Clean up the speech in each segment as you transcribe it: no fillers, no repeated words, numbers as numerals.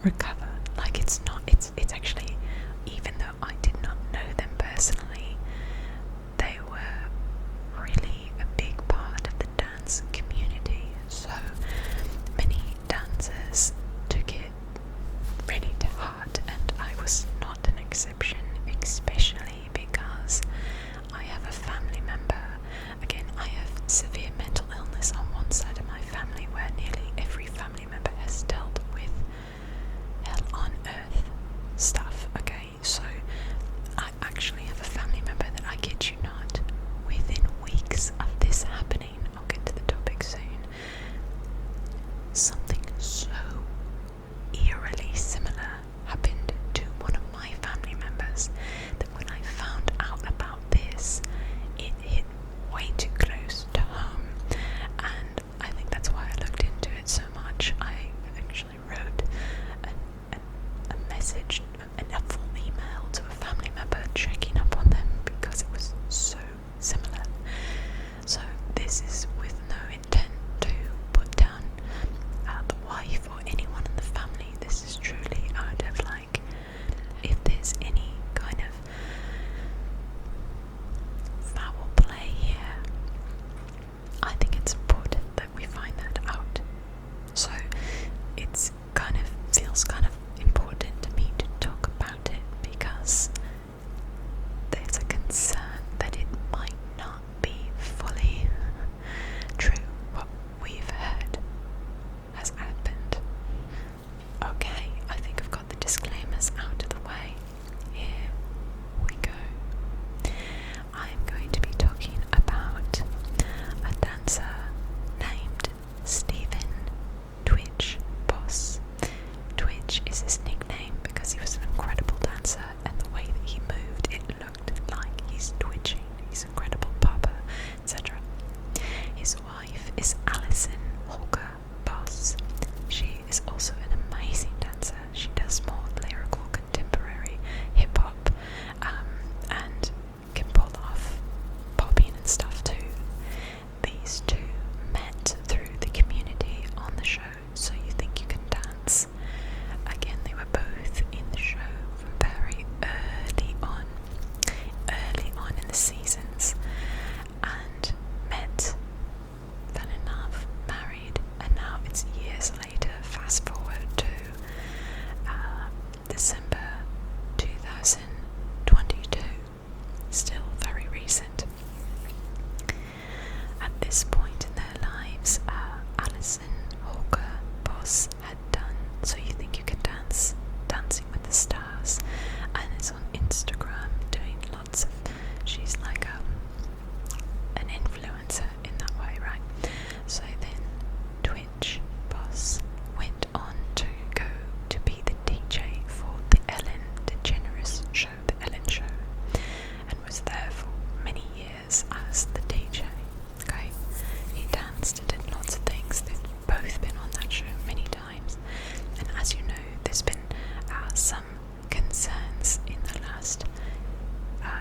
recover. Like, it's actually, even though I did not know them personally, they were really a big part of the dance community. So many dancers took it really to heart, and I was not an exception, especially because I have a family member. Again, I have severe mental illness on one side of my family, where nearly every family member has dealt with hell on earth stuff. Okay, so I actually have a family member that, I kid you not, within weeks of this happening, I'll get to the topic soon, something so eerily similar happened to one of my family members that when I found out about this, it hit way too close to home, and I think that's why I looked into it so much. I actually wrote a message, a full email to a family member checking up on them because it was so similar. So this is with no intent to put down the wife or anyone in the family. This is truly out of, like, if there's any kind of foul play here, I think it's important that we find that out. So it's feels kind of important to me to talk about it, because there's a concern that it might not be fully true what we've heard has happened. Okay, I think I've got the disclaimers out of the way. Here we go. I'm going to be talking about a dancer named Stephen Twitch Boss. Twitch is his nickname because he was an incredible dancer, and the way that he moved, it looked like he's twitching. He's an incredible barber, etc. His wife is Alison Holger Boss. She is also an amazing dancer. She does more lyrical contemporary hip hop, and can pull off popping and stuff too. These two met through the community on the show So You Think You Can Dance. Again, they were both in the show from very early on in the seasons, and met, fell in love, married, and now it's years later. Fast forward to December 2022, still very recent. At this point in their lives, Alison Holger Boss had done So You Think You Can Dance, Dancing with the Stars, and is on Instagram doing lots of, she's like an influencer in that way, right? So then Twitch Boss went on to go to be the DJ for the Ellen DeGeneres show, the Ellen Show, and was there for many years as the DJ. Okay, he danced and did lots of things. They've both been on that show many times, and as you know, there's been some concerns in the last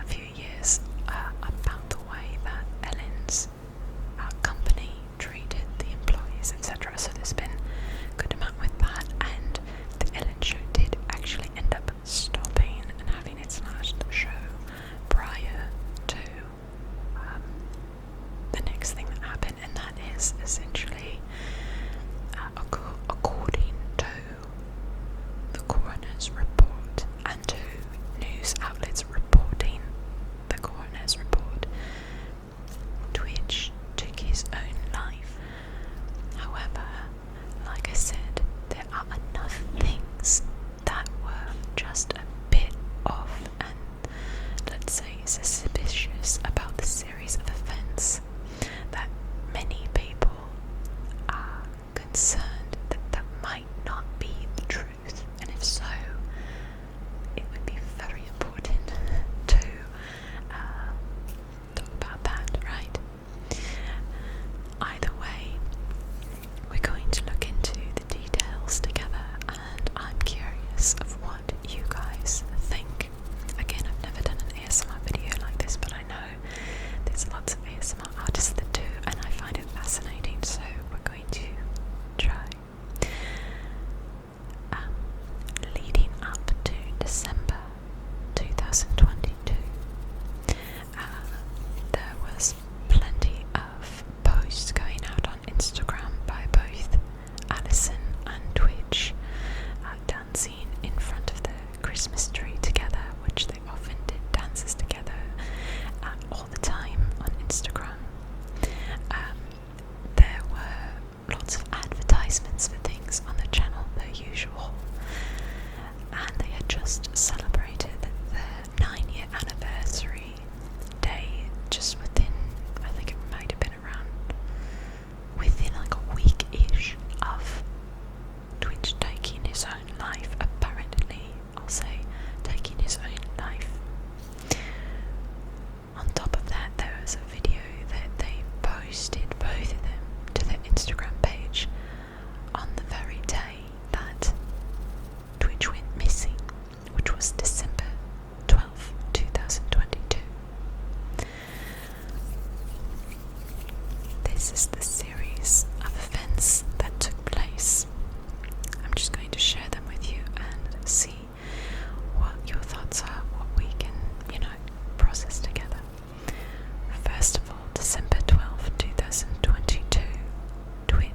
few years about the way that Ellen's company treated the employees, etc. So there's been a good amount with that, and the Ellen Show did actually end up stopping and having its last show prior to the next thing that happened, and that is essentially according to the coroner's report and to news outlets reporting the coroner's report, Twitch took his own life. However, like I said, there are enough things that were just a bit off and, let's say, suspicious about the series of events that many people are concerned that that might not be the truth, and if so, it would be very important to talk about that, right? Either way, we're going to look into the details together, and I'm curious of what you guys think. Again, I've never done an ASMR video like this, but I know there's lots of ASMR artists that do, and I find it fascinating, so we're going to try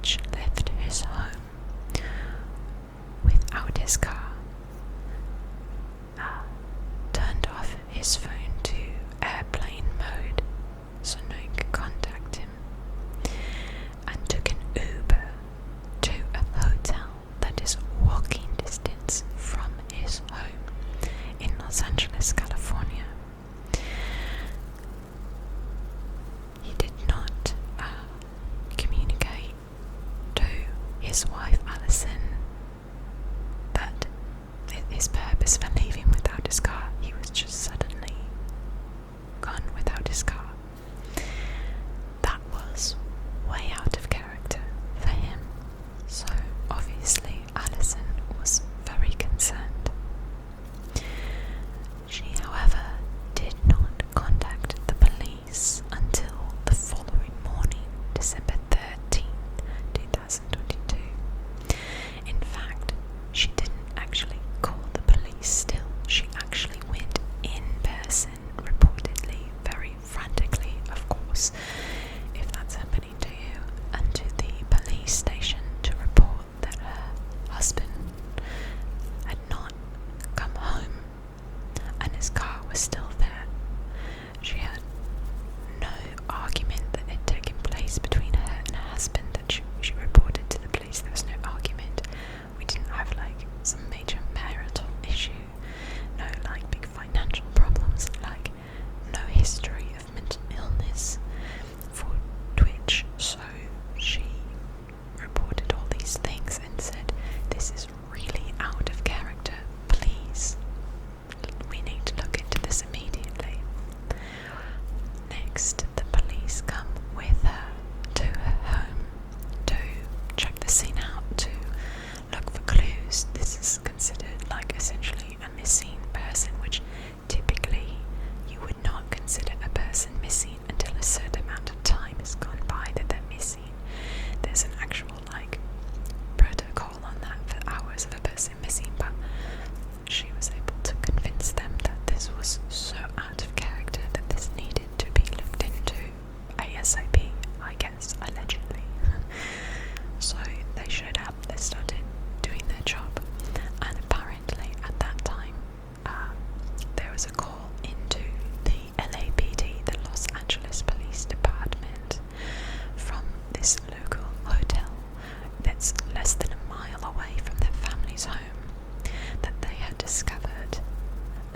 Twitch left his home without his car, turned off his phone to airplane mode so no one could contact him, and took an Uber to a hotel that is walking distance from his home in Los Angeles, California. He did not communicate to his wife Alison that his purpose for leaving without his car. He was just suddenly gone without his car. That was way out of character for him. So obviously Alison was very concerned. She, however, did not contact the police until the following morning, December 13th, 2022. In fact, she didn't actually call the police still. She actually went in person, reportedly, very frantically, of course, if that's happening to you, and to the police station to report that her husband had not come home and his car was still there. She had no argument that had taken place between her and her husband that she reported to the police. There was no argument. We didn't have like some major marital issue, no like big financial problems, like no history of mental illness for Twitch. So she reported all these things and said, "This is really out of character. Please, we need to look into this immediately." Next, the police come with her to her home to check the scene out, to look for clues. This is considered like essentially a missing person, which typically you would not consider a person missing until a certain amount of time has gone by that they're missing. There's an actual like protocol on that for hours of a person missing, but she was able to convince them that this was so out of character that this needed to be looked into ASAP, I guess, allegedly. So they showed up, they started doing their job, and apparently at that time there was a call into the LAPD, the Los Angeles Police Department, from this local hotel that's less than a mile away from their family's home, that they had discovered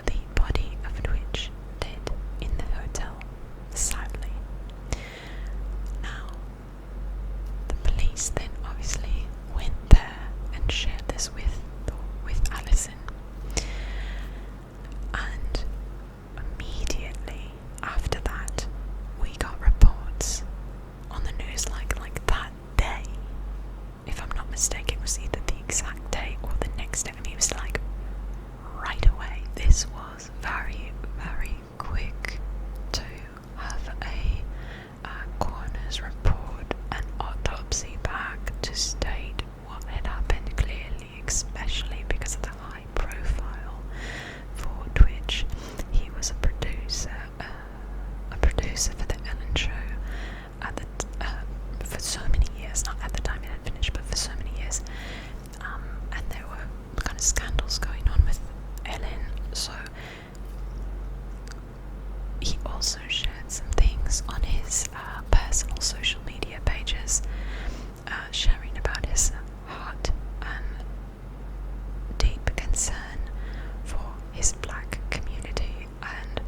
the body of Twitch dead in the hotel, sadly. Now, the police then obviously went there and shared this with Alison, and immediately after that we got reports on the news like that day. If I'm not mistaken, it was either the exact day or the next day. I mean, it was like right away. This was very, very quick to have a coroner's report, an autopsy back to state what had happened clearly, especially because of the high profile for Twitch. He was a producer for the Ellen Show at the for so many years, not at the time it had finished, but for so many years, and there were kind of scandals going on with Ellen, so he also shared some things on his personal social media pages, sharing about his heart and deep concern for his black community and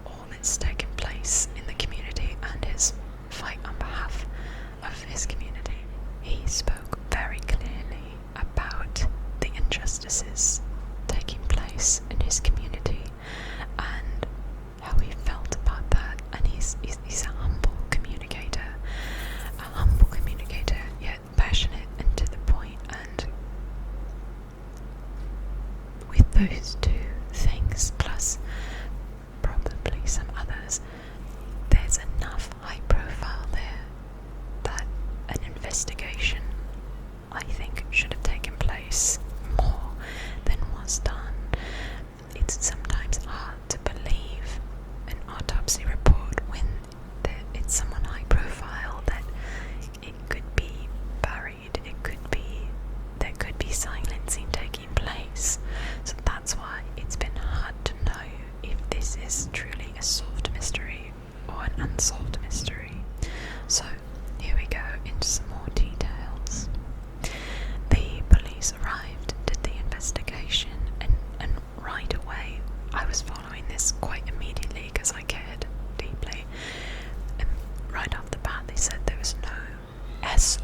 all that's taken place in the community and his fight on behalf of his community. He spoke very clearly about the injustices taking place in his community and how he felt about that, and he's a humble communicator, yet passionate and to the point. And with those two things plus probably some others, there's enough high profile there that an investigation, I think, should have taken place more than was done. It's sometimes hard to believe an autopsy report when it's someone high profile that it could be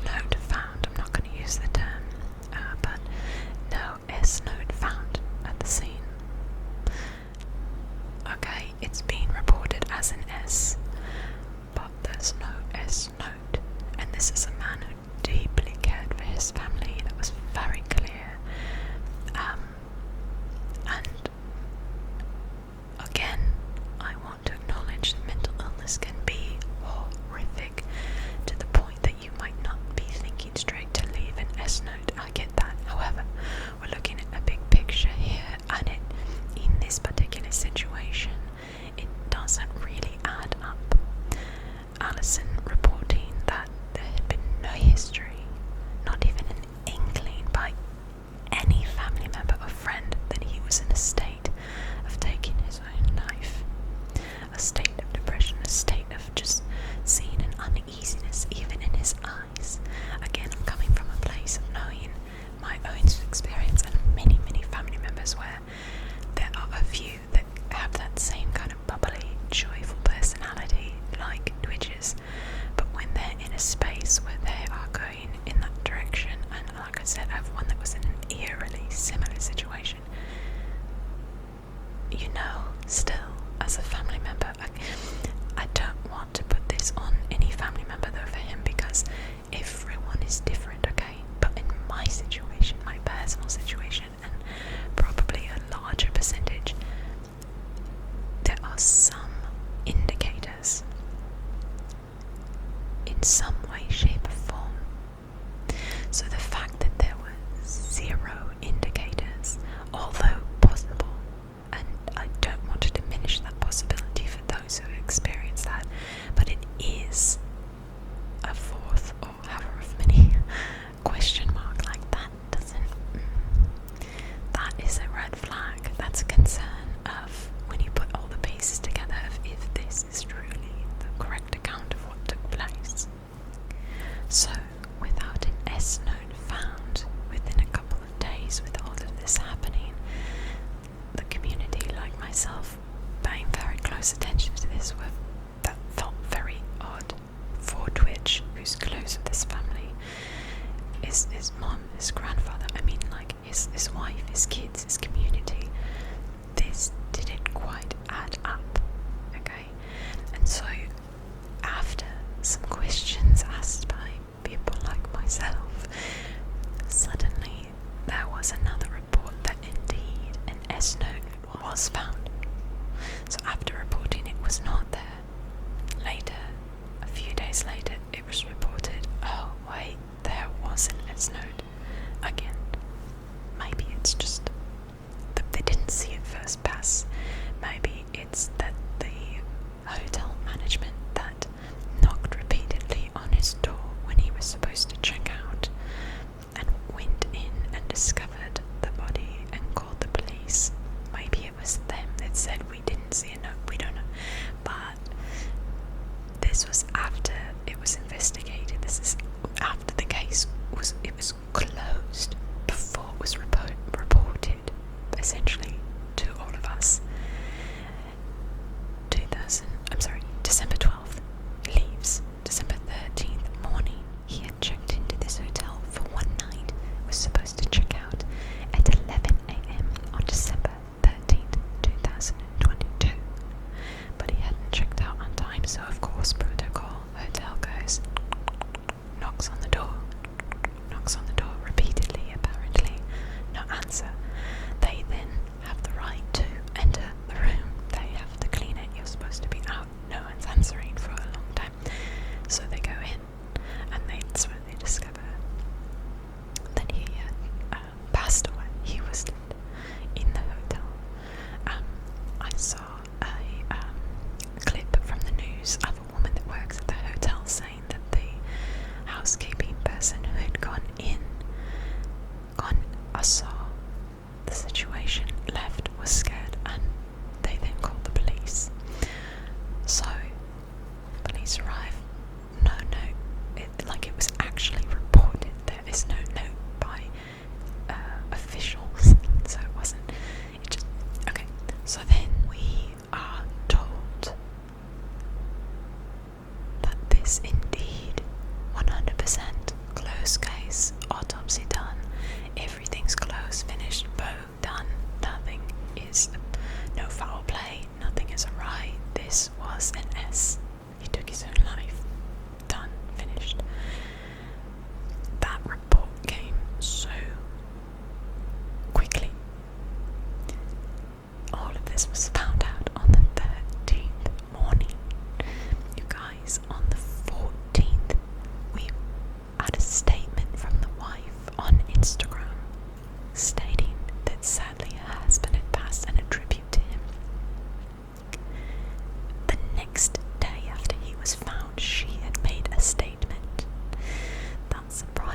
note found. I'm not going to use the term, but no S note found at the scene. Okay, it's been reported as an S, but there's no S note, and this is a man who deeply cared for his family. That was very clear. And again, I want to acknowledge that mental illness can be horrific to the point that you might not be thinking straight to leave an S note. I get that. However, we're looking at a big picture here, and in this particular situation, it doesn't really add up. Alison reporting that there had been no history, not even an inkling by any family member or friend that he was in a state of taking his own life, a state of depression, a state of just seeing an uneasiness even in his eyes. Again, I'm coming from a place of knowing my own experience and many family members where there are a few that have that same kind of bubbly, joyful personality like Twitches, but when they're in a space where they are going in that direction, and like I said, I have one that was in an eerily similar situation, you know, still as a family member, I don't want to put this on any family member though for him, because everyone is different, okay? But in my situation, my personal situation, and probably a larger percentage, there are some indicators in some way, shape or form. So the fact that there were 0 indicators, although possible, and I don't want to diminish that possibility for those who experience that, but it is a fourth or however many question mark, like that that is a red flag. That's a concern of when you put all the pieces together of if this is truly the correct account of what took place. So without an S note found within a couple of days, with all of this happening, the community, like myself, paying very close attention to this, that felt very odd for Twitch, who's close with this family, his mom, his grandfather, I mean, like his wife, his kids, his community. This didn't quite add up, okay? And so after some questions asked by people like myself, suddenly there was another report that indeed an S note was found. So after reporting it was not there, later, a few days later, it was reported, oh wait, there was an S note again. Maybe it's just that they didn't see it first pass. Maybe it's that the hotel management that knocked repeatedly on his door when he was supposed to check out, and went in and discovered the body and called the police. Maybe it was them that said we didn't see a note, we don't know. But this was after it was investigated. This is after the case was closed, before it was reported essentially to all of us. December 12th, leaves. December 13th morning, he had checked into this hotel for one night, was supposed to check out at 11 a.m. on December 13th, 2022. But he hadn't checked out on time, so of course protocol, hotel goes, knocks on the door,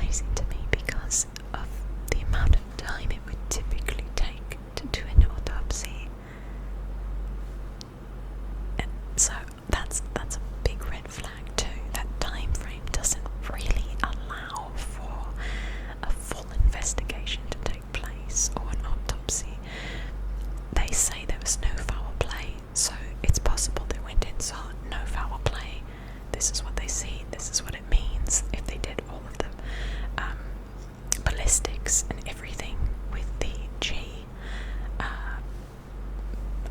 surprising to me because of the amount of time it would typically take to do an autopsy. And so that's a big red flag too. That time frame doesn't really allow for a full investigation to take place or an autopsy. They say there was no foul play, so it's possible they went in, saw no foul play. This is what they see, this is what it means. If they did all of the ballistics and everything with the G,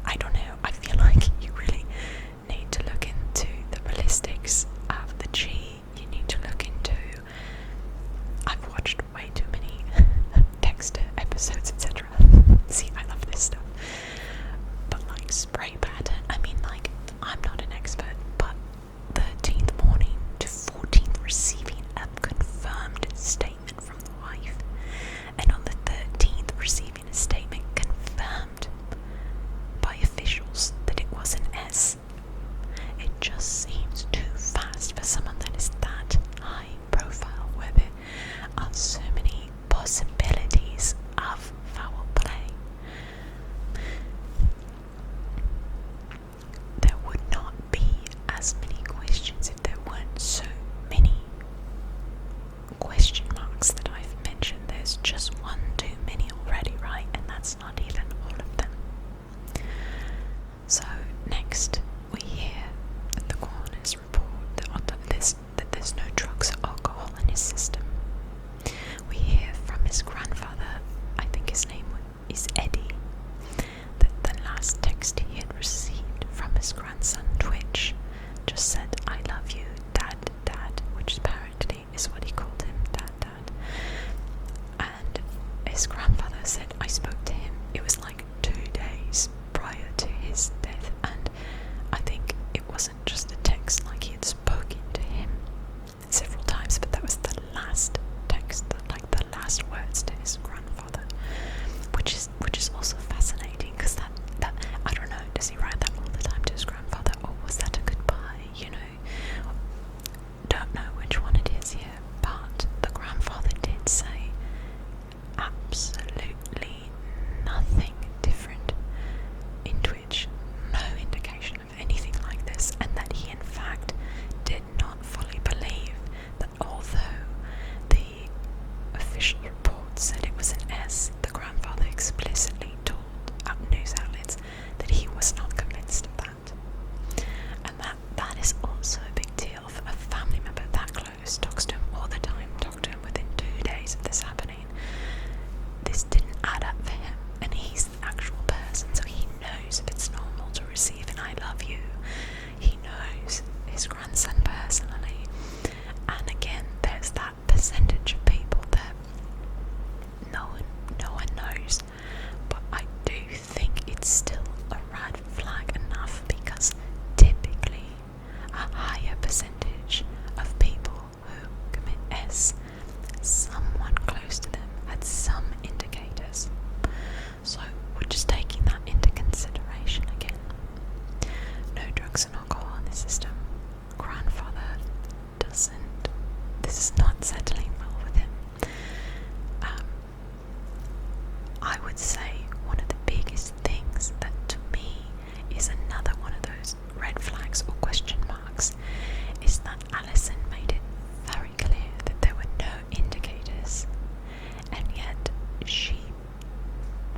I don't know, I feel like you really need to look into the ballistics of the G. You need to look into, I've watched way too many Dexter episodes, etc. See, I love this stuff. But like spray pattern, I mean, like, I'm not an expert, but 13th morning to 14th receiving a confirmed statement from the wife, and on the 13th receiving a statement confirmed by officials that it was an S. It just seems too fast for someone that is that high profile, where there are so many possibilities of foul play. There would not be as many questions if there weren't so many question marks that I've mentioned. There's just one too many already, right? And that's not even all of them. So next we hear that the coroner's report that there's no drugs or alcohol in his system. We hear from his grandfather, I think his name is Eddie, that the last text he had received from his grandson Twitch just said, "I love you, Dad, Dad," which apparently is what he called him, Dad, Dad. And his grandfather said, "I spoke to him, it was like 2 days prior to his death," and I think it wasn't just a text, like he had spoken to him several times, but that was the last text, like the last words to his grandfather, which is also fascinating, because that I don't know, does he write that all the time to his grandfather, or was that a goodbye, you know? Don't know which one it is here, but the grandfather did say absolutely nothing different in Twitch, no indication of anything like this, and that he in fact did not fully believe that although the official report said it was an S, the grandfather explicitly told news outlets that he was not convinced of that. And that is also a big deal for a family member that close, talks to him all the time, talked to him within 2 days of this happening. This didn't add up for him, and he's the actual person, so he knows if it's normal to receive an "I love you." He knows his grandson personally, and again, there's that percentage of people that no one knows, but I do think it's still a red flag enough, because typically a higher percentage of people who commit S, someone close to them had some indicators. So we're just taking that into consideration again. No drugs and alcohol in the system. Grandfather doesn't. This is not settling well with him. I would say one of the biggest things that to me is another one of those red flags or question marks is that Alison made it very clear that there were no indicators, and yet she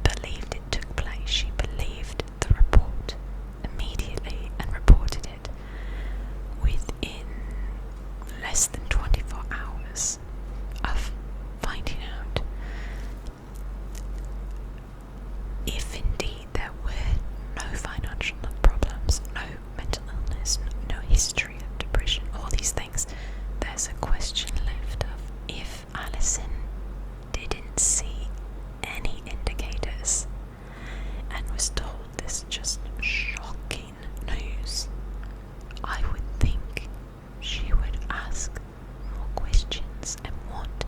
believed it took place. She believed the report immediately and reported it within less than 24 hours of finding out if indeed there were no financial problems, no mental illness, no history of depression, all these things. There's a question left of if Alison didn't see any indicators and was told this just shocking news, I would think she would ask more questions and want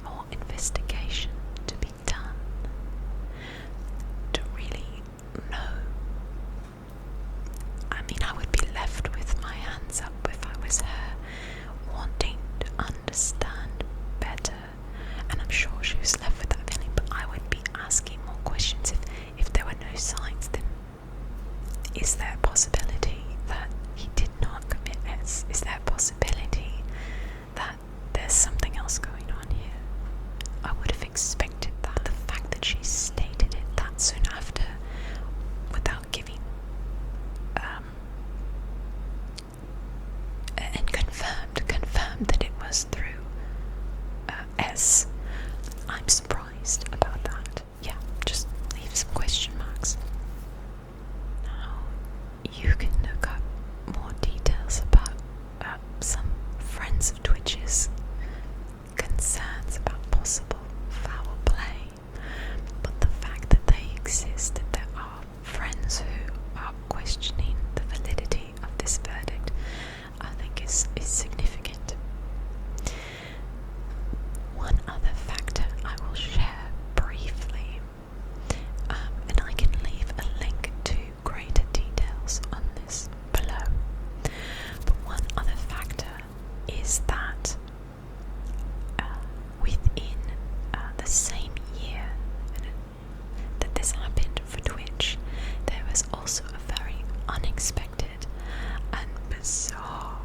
more investigation to be done to really know. I mean, I would be left with my hands up if I was her, wanting to understand better S. I'm surprised about that. Yeah, just leave some question marks. Now, you can look up more details about some friends of Twitch's concerns about possible foul play, but the fact that they exist, that there are friends who are questioning the validity of this verdict, I think is significant. One other factor I will share briefly, and I can leave a link to greater details on this below, but one other factor is that within the same year that this happened for Twitch, there was also a very unexpected and bizarre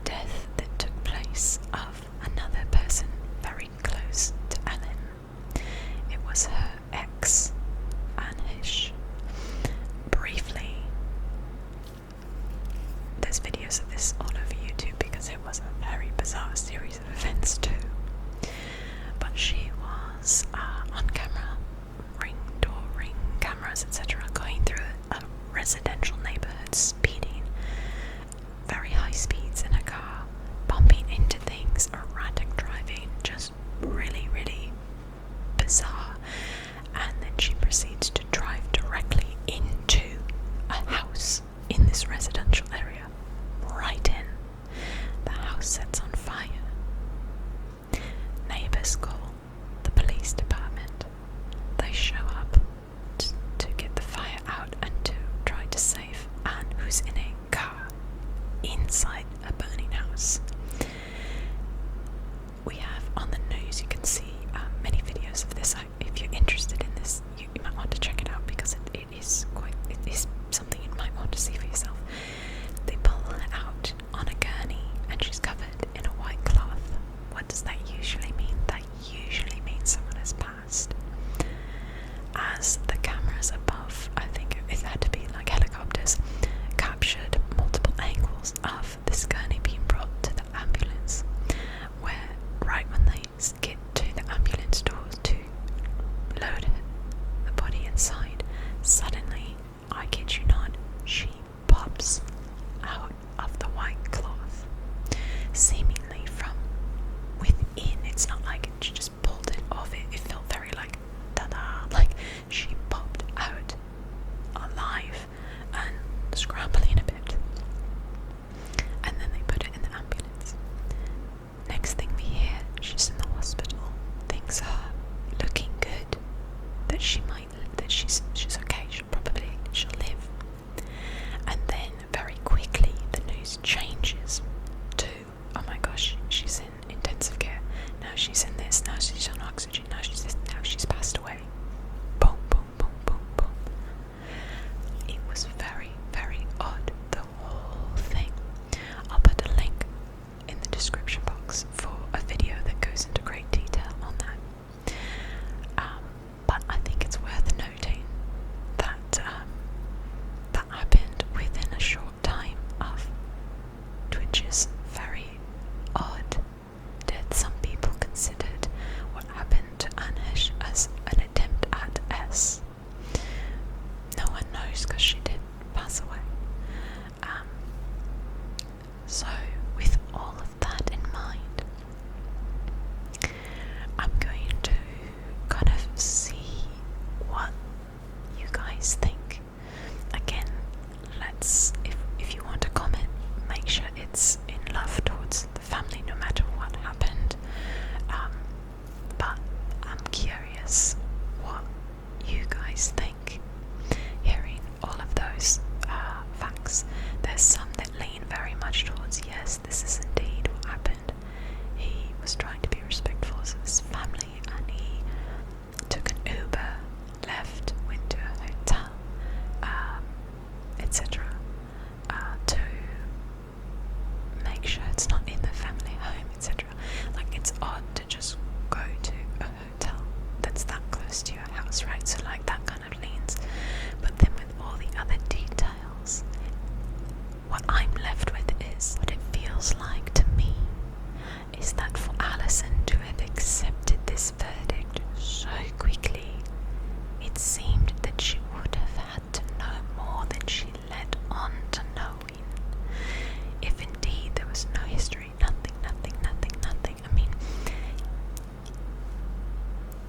death that took place of another person very close to Ellen. It was her ex, Anish. Briefly, there's videos of this all over YouTube because it was a very bizarre series of events too. But she was on camera, ring cameras, etc., going through a residential neighborhood, speeding, very high speeds in a car, bumping into things, erratic driving, just really, really bizarre. And then she proceeds to drive directly into a house in this residential area, right in. The house sets on fire. Neighbors call the police department. They show up to get the fire out and to try to save Anne, who's in a car inside a burning house. We have on the news, you can see many videos of this. If you're interested in this, you might want to check it out because it is something you might want to see for yourself. They pull her out on a gurney and she's covered in a white cloth. What does that usually mean? That usually means someone has passed. As the cameras above, I think it had to be like helicopters, captured multiple angles of this gurney being brought to the ambulance, where right when they get to the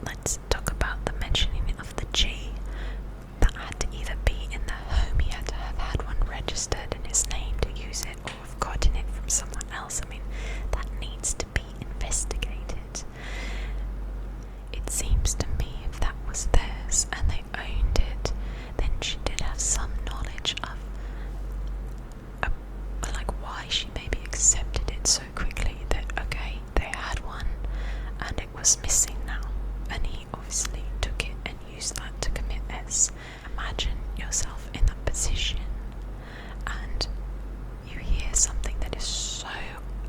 let's talk about the mentioning of the G. That had to either be in the home, he had to have had one registered in his name to use it, or have gotten it from someone else. I mean, that needs to be investigated. It seems to me if that was theirs and they owned it, then she did have some knowledge of like why she maybe accepted it so quickly, that okay, they had one and it was missing now, and he obviously took it and used that to commit this. Imagine yourself in that position and you hear something that is so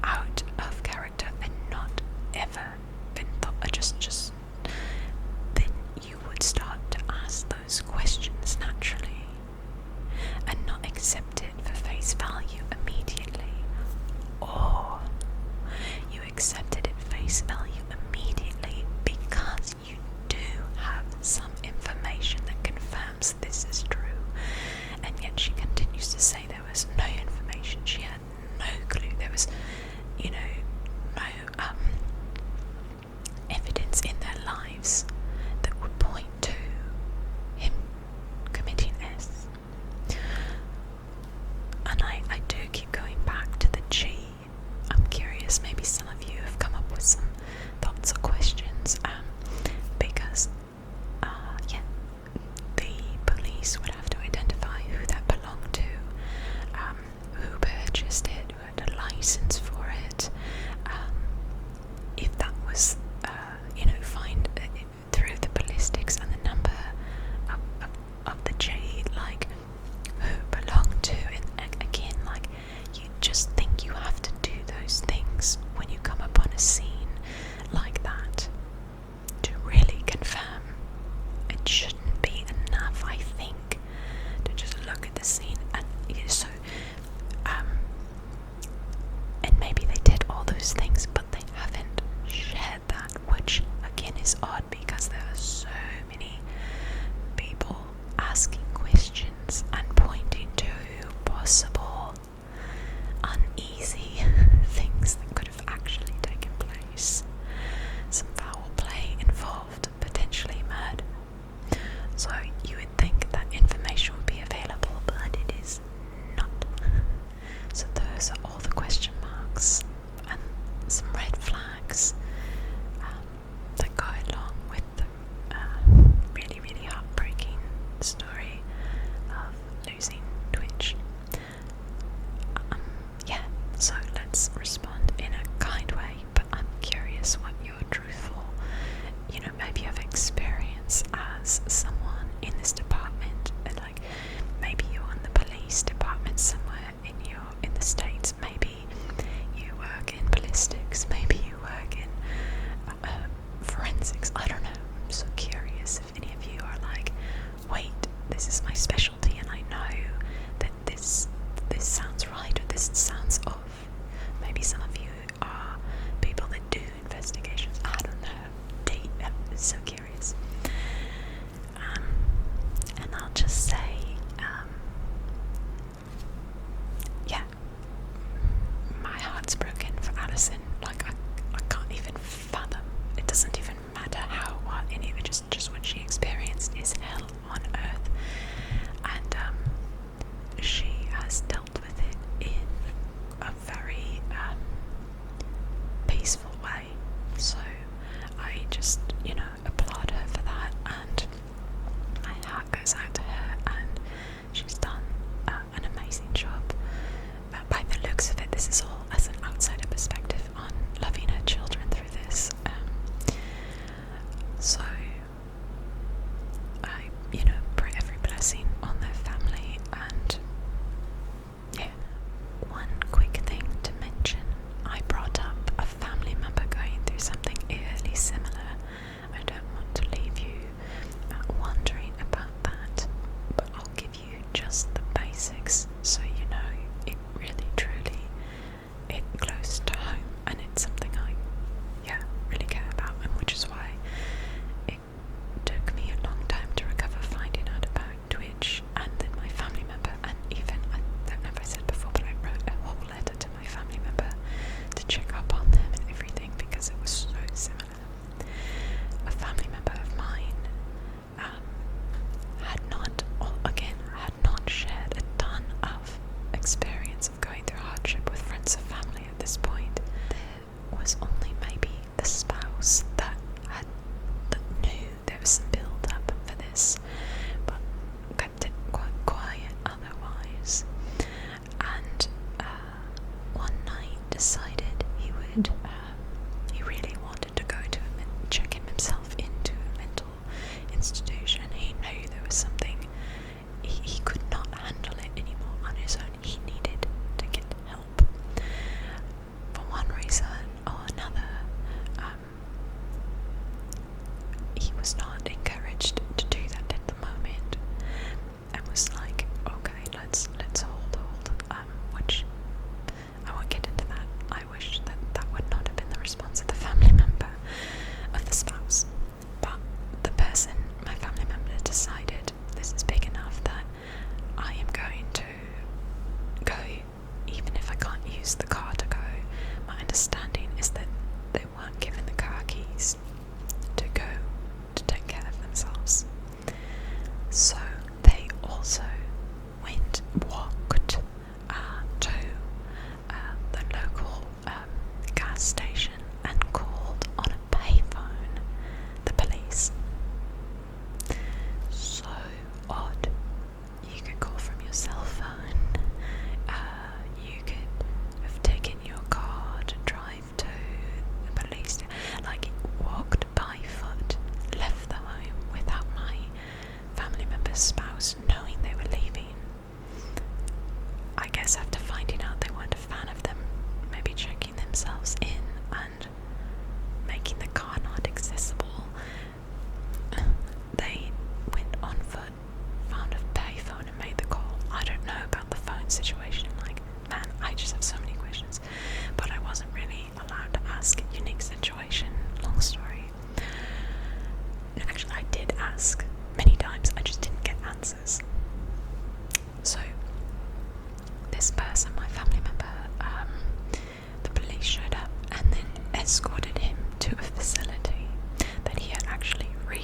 out of character and not ever been thought, just then you would start to ask those questions naturally and not accept it for face value immediately, or you accepted it face value immediately because you do have some information that confirms this is true, and yet she continues to say there was no information, she had no clue, there was, no evidence in the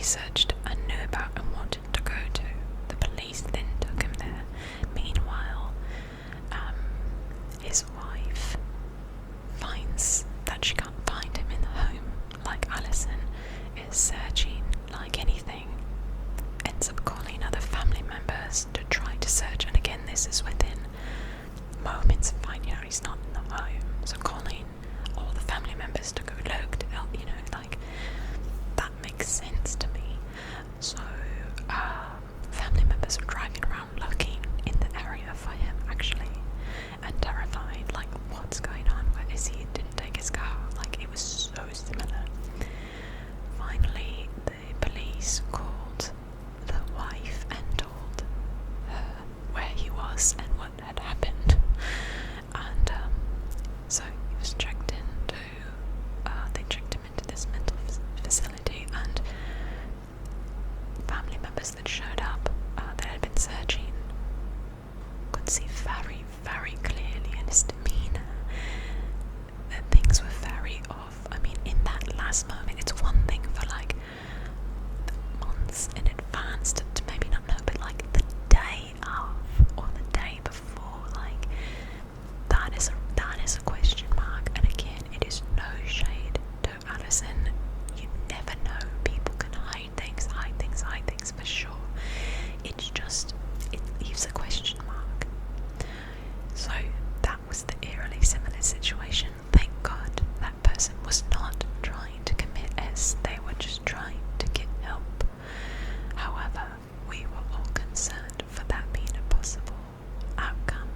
researched and knew about and wanted to go to. The police then took him there. Meanwhile, his wife finds that she can't find him in the home. Like Alison is searching like anything, ends up calling other family members to try to search, and again this is within moments of finding out he's not in the home. So calling all the family members to go look to help, like that makes sense to me. So family members are driving around looking in the area for him actually, and terrified, like what's going on, where is he, didn't take his car, like it was so similar. Finally the police called the wife and told her where he was and what had happened, and so he was checked into, they checked him into this mental facility, and family members that showed up that had been searching could see very, very clearly in his demeanour that things were very off. I mean, in that last moment, it's one thing for like months in advance to maybe not know, but like the day of or the day before, like that is a question mark. And again, it is no shade to Alison. You never know. People can hide things for sure. It's just, it leaves a question mark. So that was the eerily similar situation. Thank God that person was not trying to commit S, they were just trying to get help. However, we were all concerned for that being a possible outcome.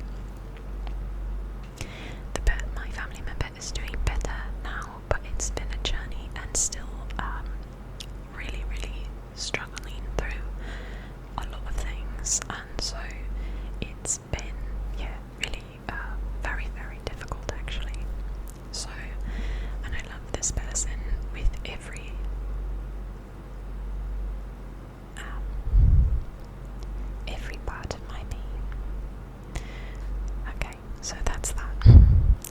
My family member is doing better now, but it's been a journey and still really, really struggling through a lot of things, and so it's been, really very, very difficult actually. So, and I love this person with every part of my being. Okay, so that's that.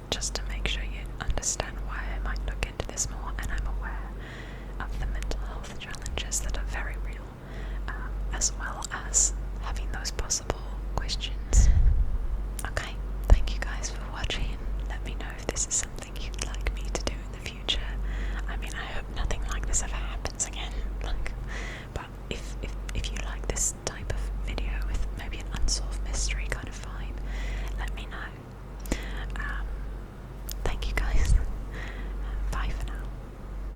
Just to make sure you understand why I might look into this more, and I'm aware of the mental health challenges that are very real, as well as having those possible questions